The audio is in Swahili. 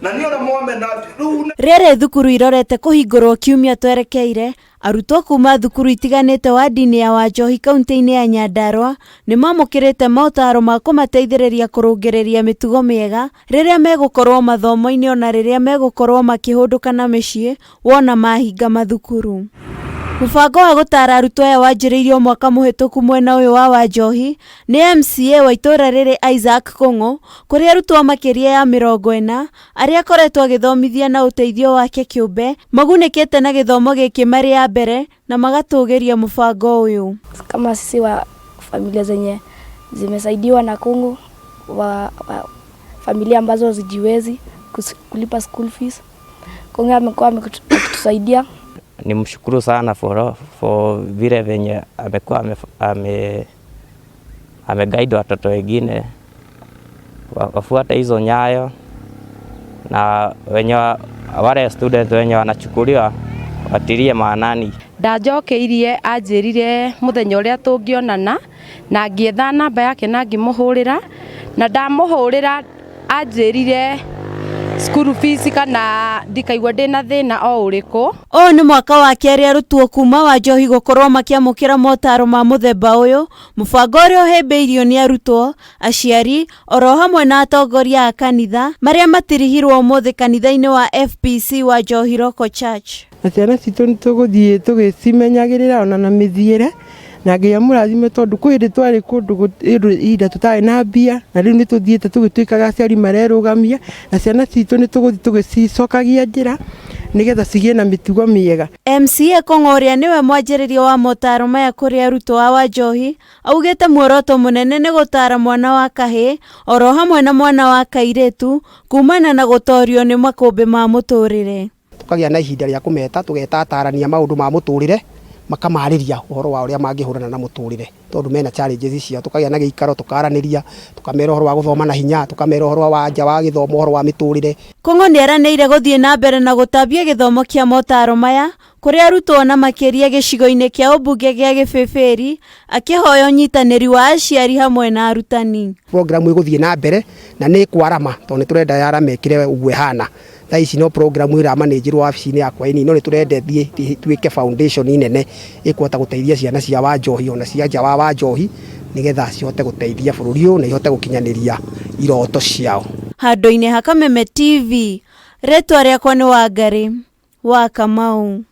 na niyo na mwame na rere thukuru irorete kuhingurwo kiumia twerekeire arutwo kuma thukuru itiganite wadi-ini ya Wanjohi kaunti-ini ya Nyandarua nimamukirite mautaro ma kumateithĩrĩria kurungirirĩa mitugo miega riria megukorwo mathomo-ini ona riria megukorwo makihunduka na micii wona mahinga mathukuru. Mubango wa gutara arutwo aya wanjĩrĩirio mwaka muhituku mwena uyu wa Wanjohi ni MCA wa itura riri Isaac Kung'u kuri arutwo makiria ya 40 aria koretwo agithomithia na uteithio wake kiumbe magunikite na githomo giki mari ya mbere na magatugiria mubango uyu. Kama sisi wa familia zenye zimesaidiwa na Kung'u wa familia ambazo zijiwezi kulipa school fees, Kung'u amekuwa akitusaidia. Nimshukuru sana for vile venye amekuwa ameguide watoto wengine wafuate hizo nyayo, na wenye wale student wenye wanachukuliwa watilie maanani. Ndajokeirie anjirire muthenya uria tungionana na ngietha namba yake na ngimuhurira na ndamuhurira anjirire school fees kana ndikaigwa ndina thina o uriku. O ni mwaka wa keri arutwo kuma Wanjohi gukorwo makiamukira motaro ma muthemba uyu mubango uria uhimbiirio ni arutwo aciari oro hamwe na atongoria a kanitha maria matirihirwo muthi kanitha-ini wa FPC Wanjohi Local Church. Na ciana citu nituguthie tugicimenyagirira ona na mithiire na nginya murathime tondu kwiri twari kundu ida tutari na mbia na riu nituthiete tugituikaga aciari marerugamia na ciana citu nituguthie tugicicokagia njira nigetha cigie na mitugo miega. MCA Kung'u uria niwe mwanjĩrĩria wa motaro maya kuri arutwo a Wanjohi augite muoroto munene ni gutara mwana wa kahii oro hamwe na mwana wa kairitu kumana na gutorio ni makumbi ma muturire. Tukagia na ihinda ria kumeta tugetatarania maundu ma muturire makamariria uhoro wa uria mangihurana na muturire tondu mena challenges cia tukagia na giikaro tukaraniria tukamera uhoro wa guthoma na hinya tukamera uhoro wa nja wa githomo uhoro wa miturire. Kung'u nieranĩire guthie na mbere na gutambia githomo kia motaro maya kuri arutwo na makiria gicigo-ini kia ubunge gia Gĩbĩbĩri akihoya unyitanĩri wa aciari hamwe na arutani. Program iguthie na mbere na ni kwarama tondu turenda yara mekire ugue hana ici no program ira manage wabici-ini yakwa ini no niturende thie tuike foundation inene ikuhota guteithia ciana cia Wanjohi ona cia nja wa Wanjohi nigetha cihote guteithia bururi uyu na ihote gukinyaniria iroto ciao. Handu-ini ha Kameme TV, ritwa riakwa ni Wangari wa Kamau.